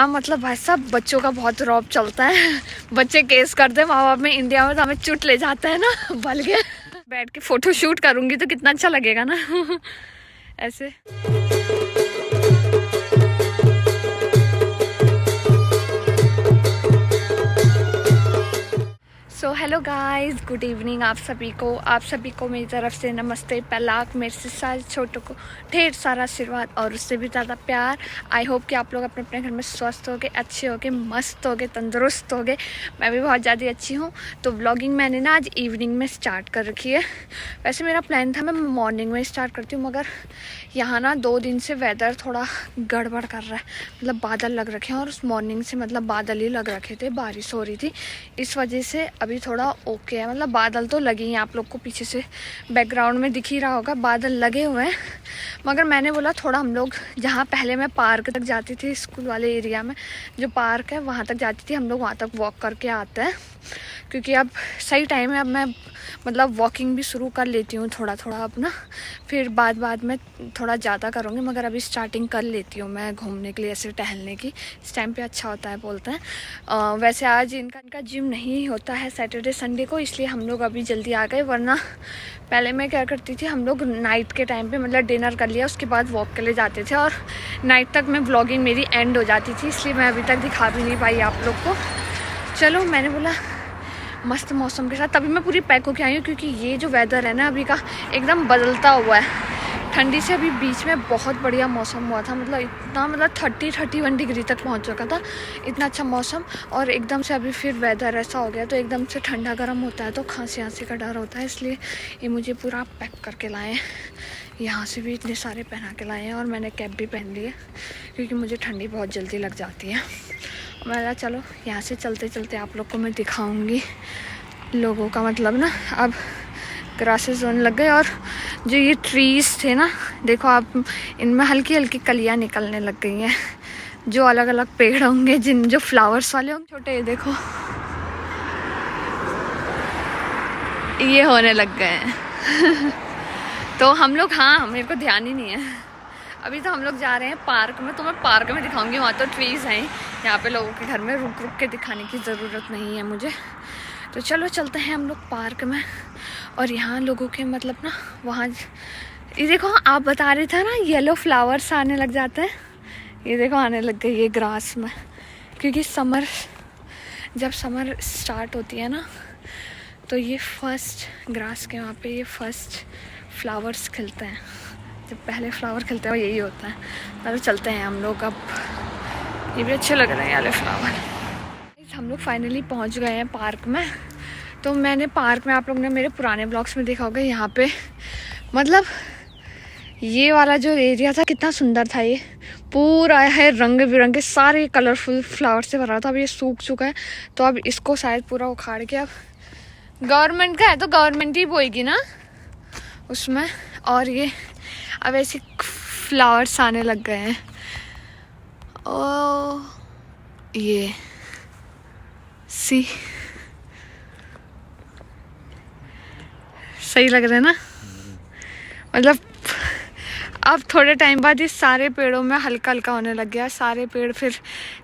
हाँ मतलब भाई साहब बच्चों का बहुत रौब चलता है। बच्चे केस करते हैं माँ बाप में, इंडिया में तो हमें चुट ले जाते हैं ना। बल गया। बैठ के फोटो शूट करूंगी तो कितना अच्छा लगेगा ना। ऐसे so hello guys, good evening आप सभी को मेरी तरफ से नमस्ते। पहलाक मेरे से सारे छोटों को ढेर सारा आशीर्वाद और उससे भी ज़्यादा प्यार। आई होप कि आप लोग अपने अपने घर में स्वस्थ होगे, अच्छे होगे, मस्त होगे, तंदुरुस्त होगे। मैं भी बहुत ज़्यादा अच्छी हूँ। तो व्लॉगिंग मैंने ना आज इवनिंग में स्टार्ट कर रखी है। वैसे मेरा प्लान था मैं मॉर्निंग में स्टार्ट करती हूँ, मगर यहाँ ना 2 दिन से वेदर थोड़ा गड़बड़ कर रहा है। मतलब बादल लग रखे हैं और उस मॉर्निंग से मतलब बादल ही लग रखे थे, बारिश हो रही थी, इस वजह से अभी थोड़ा ओके है। मतलब बादल तो लगे ही हैं, आप लोग को पीछे से बैकग्राउंड में दिख ही रहा होगा, बादल लगे हुए हैं। मगर मैंने बोला थोड़ा हम लोग जहाँ पहले मैं पार्क तक जाती थी, स्कूल वाले एरिया में जो पार्क है वहाँ तक जाती थी, हम लोग वहाँ तक वॉक करके आते हैं, क्योंकि अब सही टाइम है। अब मैं मतलब वॉकिंग भी शुरू कर लेती हूँ थोड़ा थोड़ा अपना, फिर बाद में थोड़ा ज़्यादा करूँगी, मगर अभी स्टार्टिंग कर लेती हूँ मैं घूमने के लिए, ऐसे टहलने की। इस टाइम पे अच्छा होता है बोलते हैं। वैसे आज इनका जिम नहीं होता है सैटरडे संडे को, इसलिए हम लोग अभी जल्दी आ गए। वरना पहले मैं क्या करती थी, हम लोग नाइट के टाइम पे मतलब डिनर कर लिया उसके बाद वॉक के लिए जाते थे, और नाइट तक मैं व्लॉगिंग मेरी एंड हो जाती थी, इसलिए मैं अभी तक दिखा भी नहीं पाई आप लोग को। चलो मैंने बोला मस्त मौसम के साथ तभी मैं पूरी पैक होके आई हूँ, क्योंकि ये जो वेदर है ना अभी का एकदम बदलता हुआ है। ठंडी से अभी बीच में बहुत बढ़िया मौसम हुआ था, मतलब इतना मतलब 30-31 डिग्री तक पहुँच चुका था, इतना अच्छा मौसम। और एकदम से अभी फिर वेदर ऐसा हो गया तो एकदम से ठंडा गर्म होता है तो खांसी का डर होता है, इसलिए ये मुझे पूरा पैक करके लाए हैं। यहाँ से भी इतने सारे पहना के लाए हैं और मैंने कैप भी पहन ली है, क्योंकि मुझे ठंडी बहुत जल्दी लग जाती है। मैं चलो यहाँ से चलते चलते आप लोग को मैं दिखाऊंगी लोगों का मतलब ना अब ग्रासेस होने लग गए, और जो ये ट्रीज़ थे ना देखो आप, इनमें हल्की हल्की कलियाँ निकलने लग गई हैं। जो अलग अलग पेड़ होंगे जो फ्लावर्स वाले होंगे छोटे, ये देखो ये होने लग गए हैं। तो हम लोग, हाँ मेरे को ध्यान ही नहीं है, अभी तो हम लोग जा रहे हैं पार्क में, तो मैं पार्क में दिखाऊंगी। वहाँ तो ट्रीज़ हैं, यहाँ पे लोगों के घर में रुक रुक के दिखाने की ज़रूरत नहीं है मुझे। तो चलो चलते हैं हम लोग पार्क में। और यहाँ लोगों के मतलब ना वहाँ ये देखो, आप बता रहे थे ना येलो फ्लावर्स आने लग जाते हैं, ये देखो आने लग गए ये ग्रास में, क्योंकि जब समर स्टार्ट होती है ना तो ये फर्स्ट ग्रास के वहाँ पे ये फर्स्ट फ्लावर्स खिलते हैं। जब पहले फ्लावर खिलते हैं यही होता है। चलो चलते हैं हम लोग अब, ये भी अच्छे लग रहे हैं वाले फ्लावर। हम लोग फाइनली पहुंच गए हैं पार्क में। तो मैंने पार्क में, आप लोग ने मेरे पुराने ब्लॉग्स में देखा होगा, यहाँ पे मतलब ये वाला जो एरिया था कितना सुंदर था। ये पूरा है रंग बिरंगे सारे कलरफुल फ्लावर से भरा था। अब ये सूख चुका है तो अब इसको शायद पूरा उखाड़ के, अब गवर्नमेंट का है तो गवर्नमेंट ही बोएगी ना उसमें। और ये अब ऐसे फ्लावर्स आने लग गए हैं। ओ ये सी सही लग रहा है ना, मतलब अब थोड़े टाइम बाद इस सारे पेड़ों में हल्का हल्का होने लग गया, सारे पेड़ फिर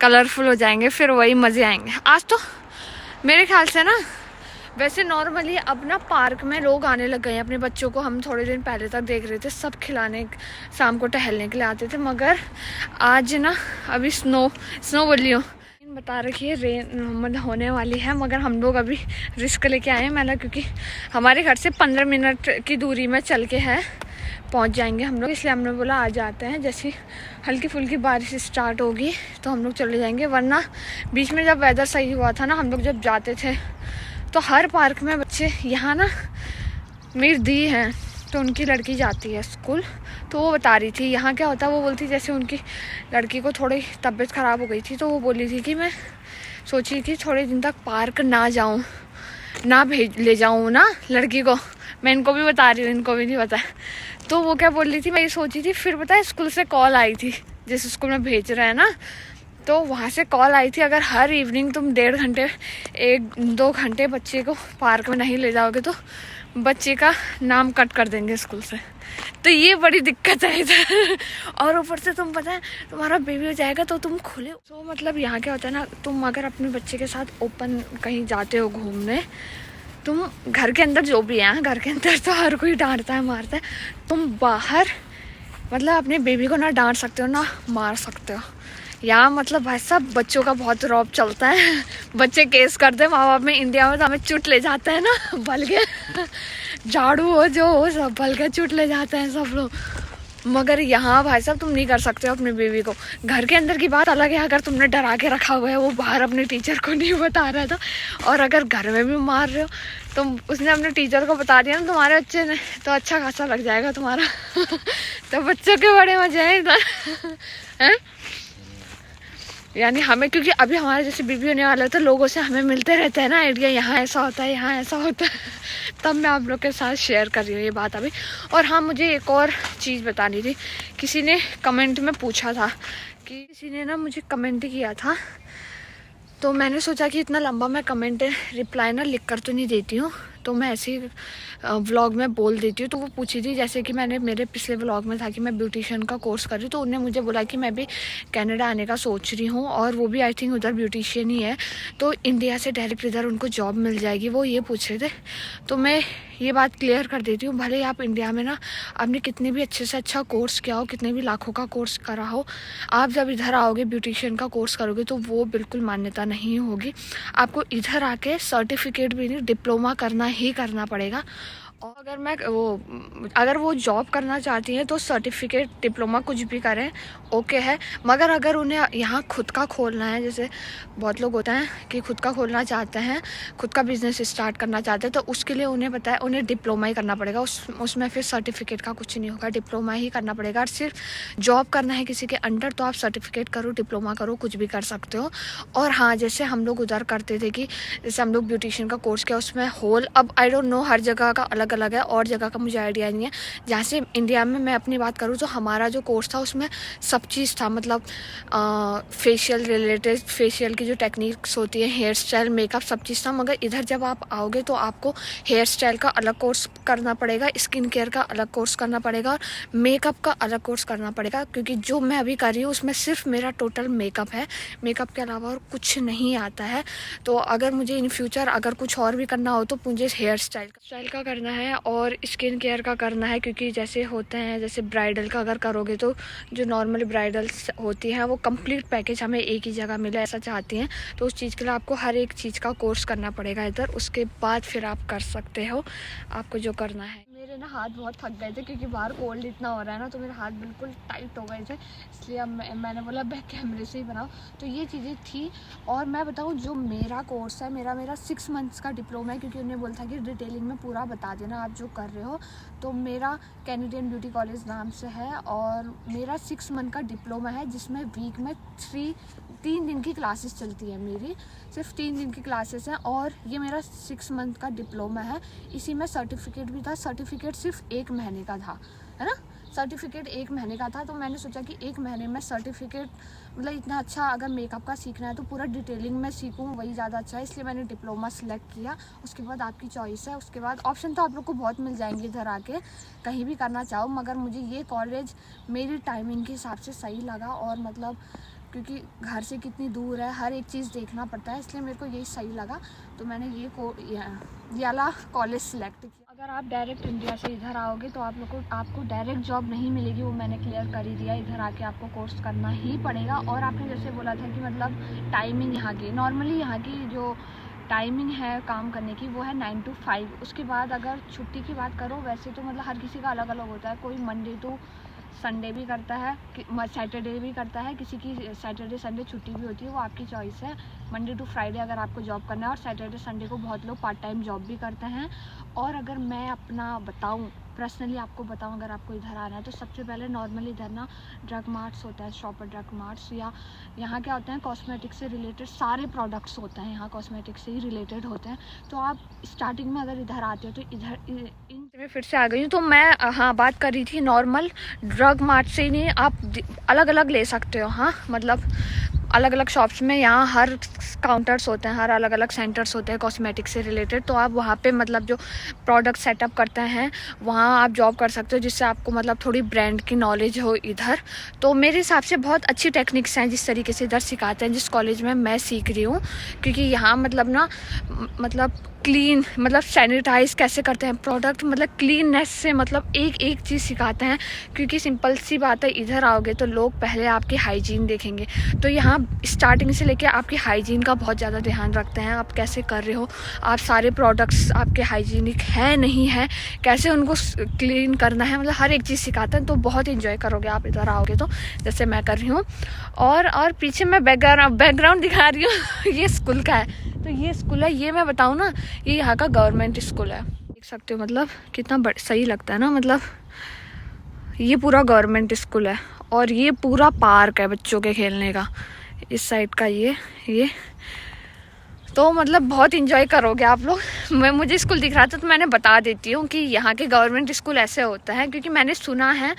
कलरफुल हो जाएंगे, फिर वही मज़े आएंगे। आज तो मेरे ख्याल से ना, वैसे नॉर्मली अब ना पार्क में लोग आने लग गए हैं अपने बच्चों को। हम थोड़े दिन पहले तक देख रहे थे सब खिलाने शाम को टहलने के लिए आते थे, मगर आज ना अभी स्नो बोली हूँ बता रखी है, रेन मतलब होने वाली है, मगर हम लोग अभी रिस्क लेके आए हैं मेला, क्योंकि हमारे घर से 15 मिनट की दूरी में चल के है पहुंच जाएंगे हम लोग, इसलिए हमने बोला आ जाते हैं। जैसे हल्की फुल्की बारिश स्टार्ट होगी तो हम लोग चले जाएंगे। वरना बीच में जब वेदर सही हुआ था ना, हम लोग जब जाते थे तो हर पार्क में बच्चे, यहाँ ना मेरी दी हैं तो उनकी लड़की जाती है स्कूल, तो वो बता रही थी यहाँ क्या होता है। वो बोलती जैसे उनकी लड़की को थोड़ी तबीयत ख़राब हो गई थी, तो वो बोली थी कि मैं सोची थी थोड़े दिन तक पार्क ना जाऊँ, ना ले जाऊँ ना लड़की को। मैं इनको भी बता रही हूँ, इनको भी नहीं पता। तो वो क्या बोल रही थी, मैं ये सोची थी, फिर पता है स्कूल से कॉल आई थी, जिस स्कूल में भेज रहे हैं ना, तो वहाँ से कॉल आई थी अगर हर इवनिंग तुम 1.5 घंटे 1-2 घंटे बच्चे को पार्क में नहीं ले जाओगे तो बच्चे का नाम कट कर देंगे स्कूल से। तो ये बड़ी दिक्कत है इधर। और ऊपर से तुम पता है तुम्हारा बेबी हो जाएगा तो तुम खुले तो मतलब यहाँ क्या होता है ना, तुम अगर अपने बच्चे के साथ ओपन कहीं जाते हो घूमने, तुम घर के अंदर जो भी है, घर के अंदर तो हर कोई डांटता है मारता है, तुम बाहर मतलब अपने बेबी को ना डांट सकते हो ना मार सकते हो। यहाँ मतलब भाई साहब बच्चों का बहुत रौब चलता है, बच्चे केस करते हैं माँ बाप में। इंडिया में तो हमें चुट ले जाते हैं ना, बल के झाड़ू हो जो हो सब बल के चुट ले जाते हैं सब लोग। मगर यहाँ भाई साहब तुम नहीं कर सकते हो अपने बेबी को। घर के अंदर की बात अलग है, अगर तुमने डरा के रखा हुआ है, वो बाहर अपने टीचर को नहीं बता रहा था, और अगर घर में भी मार रहे हो तो उसने अपने टीचर को बता दिया ना तुम्हारे बच्चे ने, तो अच्छा खासा लग जाएगा तुम्हारा। तो बच्चों के बड़े मजे हैं इधर हैं। यानी हमें, क्योंकि अभी हमारे जैसे बीबी होने वाला है तो लोगों से हमें मिलते रहते हैं ना आइडिया, यहाँ ऐसा होता है, यहाँ ऐसा होता है। तब मैं आप लोग के साथ शेयर कर रही हूँ ये बात अभी। और हाँ, मुझे एक और चीज़ बतानी थी। किसी ने कमेंट में पूछा था कि किसी ने ना मुझे कमेंट किया था, तो मैंने सोचा कि इतना लंबा मैं कमेंट रिप्लाई ना लिख कर तो नहीं देती हूँ, तो मैं ऐसे ही व्लॉग में बोल देती हूँ। तो वो पूछी थी, जैसे कि मैंने मेरे पिछले व्लॉग में था कि मैं ब्यूटिशियन का कोर्स कर रही हूँ, तो उन्होंने मुझे बोला कि मैं भी कनाडा आने का सोच रही हूँ, और वो भी आई थिंक उधर ब्यूटिशियन ही है, तो इंडिया से डायरेक्ट इधर उनको जॉब मिल जाएगी, वो ये पूछ रहे थे। तो मैं ये बात क्लियर कर देती हूँ, भले आप इंडिया में ना आपने कितने भी अच्छे से अच्छा कोर्स किया हो, कितने भी लाखों का कोर्स करा हो, आप जब इधर आओगे ब्यूटिशियन का कोर्स करोगे तो वो बिल्कुल मान्यता नहीं होगी। आपको इधर आके सर्टिफिकेट भी नहीं, डिप्लोमा करना ही करना पड़ेगा। और अगर वो जॉब करना चाहती हैं तो सर्टिफिकेट डिप्लोमा कुछ भी करें ओके है। मगर अगर उन्हें यहाँ खुद का खोलना है, जैसे बहुत लोग होते हैं कि खुद का खोलना चाहते हैं, खुद का बिजनेस स्टार्ट करना चाहते हैं, तो उसके लिए उन्हें पता है उन्हें डिप्लोमा ही करना पड़ेगा। उसमें फिर सर्टिफिकेट का कुछ नहीं होगा, डिप्लोमा ही करना पड़ेगा। और सिर्फ जॉब करना है किसी के अंडर तो आप सर्टिफिकेट करो, डिप्लोमा करो, कुछ भी कर सकते हो। और हाँ, जैसे हम लोग उधर करते थे कि जैसे हम लोग ब्यूटिशियन का कोर्स किया, उसमें होल, अब आई डोंट नो हर जगह का अलग अलग है, और जगह का मुझे आइडिया नहीं है। जहाँ से इंडिया में मैं अपनी बात करूँ तो हमारा जो कोर्स था उसमें सब चीज़ था, मतलब फेशियल रिलेटेड, फेशियल की जो टेक्निक्स होती है, हेयर स्टाइल, मेकअप, सब चीज़ था। मगर इधर जब आप आओगे तो आपको हेयर स्टाइल का अलग कोर्स करना पड़ेगा, स्किन केयर का अलग कोर्स करना पड़ेगा, और मेकअप का अलग कोर्स करना पड़ेगा। क्योंकि जो मैं अभी कर रही हूँ उसमें सिर्फ मेरा टोटल मेकअप है, मेकअप के अलावा और कुछ नहीं आता है। तो अगर मुझे इन फ्यूचर अगर कुछ और भी करना हो तो मुझे हेयर स्टाइल का करना है और स्किन केयर का करना है। क्योंकि जैसे होते हैं, जैसे ब्राइडल का अगर करोगे तो जो नॉर्मली ब्राइडल्स होती हैं वो कंप्लीट पैकेज हमें एक ही जगह मिले, ऐसा चाहती हैं। तो उस चीज़ के लिए आपको हर एक चीज़ का कोर्स करना पड़ेगा इधर, उसके बाद फिर आप कर सकते हो आपको जो करना है। मेरे ना हाथ बहुत थक गए थे क्योंकि बाहर कोल्ड इतना हो रहा है ना, तो मेरे हाथ बिल्कुल टाइट हो गए थे, इसलिए अब मैंने बोला बैक कैमरे से ही बनाओ। तो ये चीज़ें थी। और मैं बताऊँ, जो मेरा कोर्स है, मेरा 6 मंथ्स का डिप्लोमा है, क्योंकि उन्हें बोला था कि डिटेलिंग में पूरा बता देना आप जो कर रहे हो। तो मेरा कैनेडियन ब्यूटी कॉलेज नाम से है, और मेरा 6 मंथ का डिप्लोमा है, जिसमें वीक में 3 दिन की क्लासेस चलती है। मेरी सिर्फ 3 दिन की क्लासेस हैं, और ये मेरा 6 मंथ का डिप्लोमा है। इसी में सर्टिफिकेट भी था, सर्टिफिकेट सिर्फ 1 महीने का था, है ना, सर्टिफिकेट 1 महीने का था। तो मैंने सोचा कि 1 महीने में सर्टिफिकेट, मतलब इतना अच्छा अगर मेकअप का सीखना है तो पूरा डिटेलिंग में सीखूँ, वही ज़्यादा अच्छा है, इसलिए मैंने डिप्लोमा सेलेक्ट किया। उसके बाद आपकी चॉइस है, उसके बाद ऑप्शन तो आप लोग को बहुत मिल जाएंगे इधर आके कहीं भी करना चाहो। मगर मुझे ये कॉलेज मेरी टाइमिंग के हिसाब से सही लगा, और मतलब क्योंकि घर से कितनी दूर है, हर एक चीज़ देखना पड़ता है, इसलिए मेरे को यही सही लगा। तो मैंने ये वाला कॉलेज सेलेक्ट किया। अगर आप डायरेक्ट इंडिया से इधर आओगे तो आपको डायरेक्ट जॉब नहीं मिलेगी, वो मैंने क्लियर कर ही दिया। इधर आके आपको कोर्स करना ही पड़ेगा। और आपने जैसे बोला था कि मतलब टाइमिंग यहाँ की, नॉर्मली यहाँ की जो टाइमिंग है काम करने की वो है 9 to 5। उसके बाद अगर छुट्टी की बात करो, वैसे तो मतलब हर किसी का अलग अलग होता है। कोई मंडे टू संडे भी करता है, सैटरडे भी करता है, किसी की सैटरडे संडे छुट्टी भी होती है, वो आपकी चॉइस है। मंडे टू फ्राइडे अगर आपको जॉब करना है, और सैटरडे संडे को बहुत लोग पार्ट टाइम जॉब भी करते हैं। और अगर मैं अपना बताऊं, पर्सनली आपको बताऊं, अगर आपको इधर आना है तो सबसे पहले नॉर्मली इधर ना ड्रग मार्ट्स होता है, शॉपर ड्रग मार्ट्स, या यहाँ क्या होते हैं कॉस्मेटिक से रिलेटेड सारे प्रोडक्ट्स होते हैं, यहाँ कॉस्मेटिक से ही रिलेटेड होते हैं। तो आप स्टार्टिंग में अगर इधर आते हो तो इधर मैं फिर से आ गई हूँ। तो मैं हाँ बात कर रही थी नॉर्मल ड्रग मार्ट से ही नहीं, आप अलग अलग ले सकते हो। हाँ, मतलब अलग अलग शॉप्स में यहाँ हर काउंटर्स होते हैं, हर अलग अलग सेंटर्स होते हैं कॉस्मेटिक से रिलेटेड। तो आप वहाँ पे मतलब जो प्रोडक्ट सेटअप करते हैं वहाँ आप जॉब कर सकते हो, जिससे आपको मतलब थोड़ी ब्रांड की नॉलेज हो इधर। तो मेरे हिसाब से बहुत अच्छी टेक्निक्स हैं जिस तरीके से इधर सिखाते हैं, जिस कॉलेज में मैं सीख रही हूँ। क्योंकि यहाँ मतलब ना मतलब क्लीन मतलब सैनिटाइज कैसे करते हैं प्रोडक्ट, मतलब क्लीननेस से मतलब एक एक चीज़ सिखाते हैं। क्योंकि सिंपल सी बात है, इधर आओगे तो लोग पहले आपकी हाइजीन देखेंगे। तो यहाँ स्टार्टिंग से लेके आपकी हाइजीन का बहुत ज़्यादा ध्यान रखते हैं, आप कैसे कर रहे हो, आप सारे प्रोडक्ट्स आपके हाइजीनिक है नहीं है, कैसे उनको क्लीन करना है, मतलब हर एक चीज़ सिखाते हैं। तो बहुत इंजॉय करोगे आप इधर आओगे तो, जैसे मैं कर रही हूँ। और पीछे मैं बैकग्राउंड दिखा रही हूँ ये स्कूल का है। तो ये स्कूल है, ये मैं बताऊँ ना, ये यहाँ का गवर्नमेंट स्कूल है। देख सकते हो मतलब कितना सही लगता है ना, मतलब ये पूरा गवर्नमेंट स्कूल है। और ये पूरा पार्क है बच्चों के खेलने का, इस साइड का ये तो मतलब बहुत इंजॉय करोगे आप लोग। मुझे स्कूल दिख रहा था तो मैंने बता देती हूँ कि यहाँ के गवर्नमेंट स्कूल ऐसे होता है। क्योंकि मैंने सुना है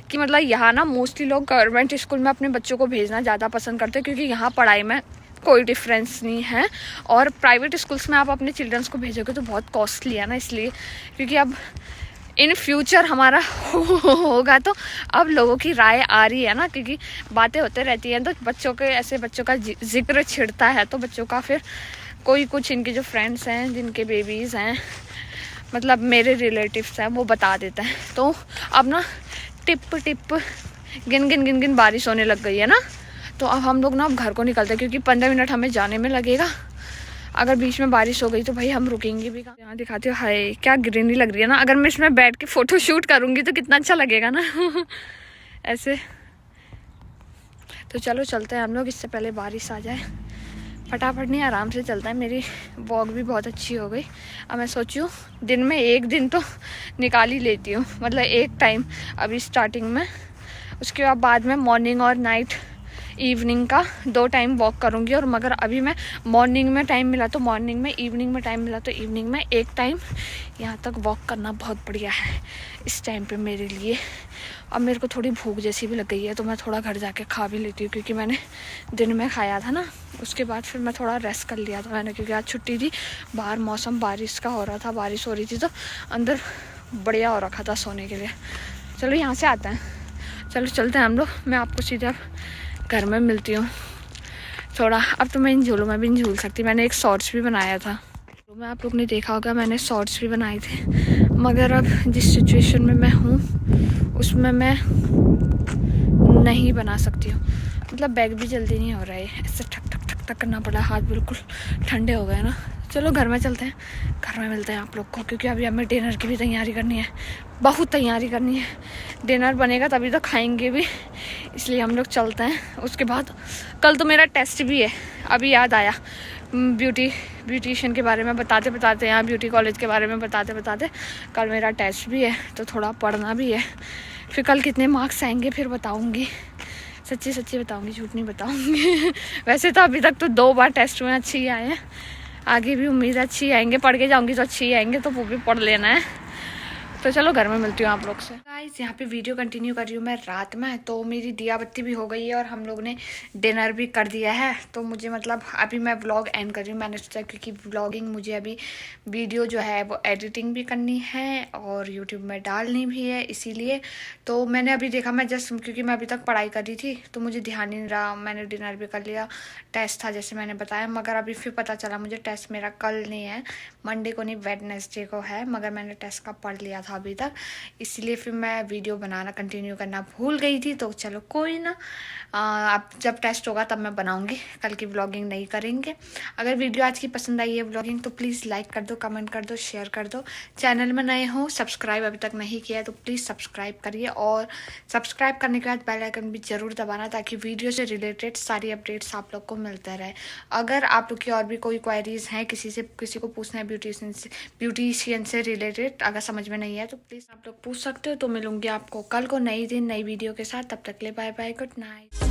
कि मतलब यहाँ ना मोस्टली लोग गवर्नमेंट स्कूल में अपने बच्चों को भेजना ज़्यादा पसंद करते हैं, क्योंकि यहाँ पढ़ाई में कोई डिफरेंस नहीं है। और प्राइवेट स्कूल्स में आप अपने चिल्ड्रंस को भेजोगे तो बहुत कॉस्टली है ना, इसलिए। क्योंकि अब इन फ्यूचर हमारा होगा तो अब लोगों की राय आ रही है ना, क्योंकि बातें होते रहती हैं। तो बच्चों के ऐसे बच्चों का जिक्र छिड़ता है तो बच्चों का फिर कोई कुछ इनके जो फ्रेंड्स हैं, जिनके बेबीज़ हैं, मतलब मेरे रिलेटिव्स हैं, वो बता देते हैं। तो अब ना टिप टिप गिन गिन बारिश होने लग गई है ना। तो अब हम लोग ना अब घर को निकलते हैं, क्योंकि 15 मिनट हमें जाने में लगेगा। अगर बीच में बारिश हो गई तो भाई हम रुकेंगे भी कहाँ। यहाँ दिखाती हूँ, हाय क्या ग्रीनरी लग रही है ना। अगर मैं इसमें बैठ के फ़ोटो शूट करूँगी तो कितना अच्छा लगेगा ना ऐसे। तो चलो चलते हैं हम लोग, इससे पहले बारिश आ जाए। फटाफट नहीं, आराम से चलता है। मेरी वॉक भी बहुत अच्छी हो गई। अब मैं सोची हूँ दिन में एक दिन तो निकाल ही लेती हूँ, मतलब एक टाइम अभी स्टार्टिंग में। उसके बाद में मॉर्निंग और नाइट इवनिंग का 2 टाइम वॉक करूँगी। और मगर अभी मैं मॉर्निंग में टाइम मिला तो मॉर्निंग में, इवनिंग में टाइम मिला तो इवनिंग में एक टाइम यहाँ तक वॉक करना बहुत बढ़िया है इस टाइम पे मेरे लिए। अब मेरे को थोड़ी भूख जैसी भी लग गई है तो मैं थोड़ा घर जाके खा भी लेती हूँ, क्योंकि मैंने दिन में खाया था ना। उसके बाद फिर मैं थोड़ा रेस्ट कर लिया था मैंने, क्योंकि आज छुट्टी थी। बाहर मौसम बारिश का हो रहा था, बारिश हो रही थी, तो अंदर बढ़िया हो रखा था सोने के लिए। चलो यहाँ से आते हैं, चलो चलते हैं हम लोग। मैं आपको सीधा घर में मिलती हूँ थोड़ा। अब तो मैं इन झूलों में भी नहीं झूल सकती। मैंने एक शॉर्ट्स भी बनाया था, तो मैं आप लोग ने देखा होगा, मैंने शॉर्ट्स भी बनाए थे। मगर अब जिस सिचुएशन में मैं हूँ उसमें मैं नहीं बना सकती हूँ। मतलब बैग भी जल्दी नहीं हो रहा है, ऐसे ठक ठक ठक ठक करना पड़ा, हाथ बिल्कुल ठंडे हो गए ना। चलो घर में चलते हैं, घर में मिलते हैं आप लोग को, क्योंकि अभी हमें डिनर की भी तैयारी करनी है, बहुत तैयारी करनी है। डिनर बनेगा तभी तो खाएंगे भी, इसलिए हम लोग चलते हैं। उसके बाद कल तो मेरा टेस्ट भी है, अभी याद आया। ब्यूटिशियन के बारे में बताते बताते, यहाँ ब्यूटी कॉलेज के बारे में बताते बताते कल मेरा टेस्ट भी है, तो थोड़ा पढ़ना भी है। फिर कल कितने मार्क्स आएंगे फिर बताऊँगी, सच्ची सच्ची बताऊँगी, झूठ नहीं बताऊँगी वैसे तो अभी तक तो 2 बार टेस्ट में अच्छे ही आए हैं, आगे भी उम्मीद अच्छी आएंगे। पढ़ के जाऊँगी तो अच्छी ही आएंगे, तो वो भी पढ़ लेना है। तो चलो घर में मिलती हूँ आप लोग से। गाइस यहाँ पे वीडियो कंटिन्यू कर रही हूँ मैं रात में। तो मेरी दिया बत्ती भी हो गई है और हम लोग ने डिनर भी कर दिया है। तो मुझे मतलब अभी मैं व्लॉग एंड कर रही हूँ। मैंने सोचा क्योंकि व्लॉगिंग मुझे अभी वीडियो जो है वो एडिटिंग भी करनी है और यूट्यूब में डालनी भी है, इसीलिए। तो मैंने अभी देखा, मैं जस्ट क्योंकि मैं अभी तक पढ़ाई कर रही थी तो मुझे ध्यान नहीं रहा। मैंने डिनर भी कर लिया, टेस्ट था जैसे मैंने बताया। मगर अभी फिर पता चला मुझे टेस्ट मेरा कल नहीं है, मंडे को नहीं वेडनेसडे को है। मगर मैंने टेस्ट का पढ़ लिया था अभी तक, इसलिए फिर मैं वीडियो बनाना कंटिन्यू करना भूल गई थी। तो चलो कोई ना, अब जब टेस्ट होगा तब मैं बनाऊंगी, कल की व्लॉगिंग नहीं करेंगे। अगर वीडियो आज की पसंद आई है व्लॉगिंग तो प्लीज़ लाइक कर दो, कमेंट कर दो, शेयर कर दो। चैनल में नए हो, सब्सक्राइब अभी तक नहीं किया है तो प्लीज़ सब्सक्राइब करिए। और सब्सक्राइब करने के बाद बेल आइकन भी ज़रूर दबाना, ताकि वीडियो से रिलेटेड सारी अपडेट्स आप लोग को मिलते रहे। अगर आप लोग की और भी कोई क्वेरीज हैं, किसी को पूछना है ब्यूटिशियन से रिलेटेड, अगर समझ में नहीं है तो प्लीज़ आप लोग पूछ सकते हो। तो मिलूंगी आपको कल को नई दिन नई वीडियो के साथ। तब तक ले बाय बाय, गुड नाइट।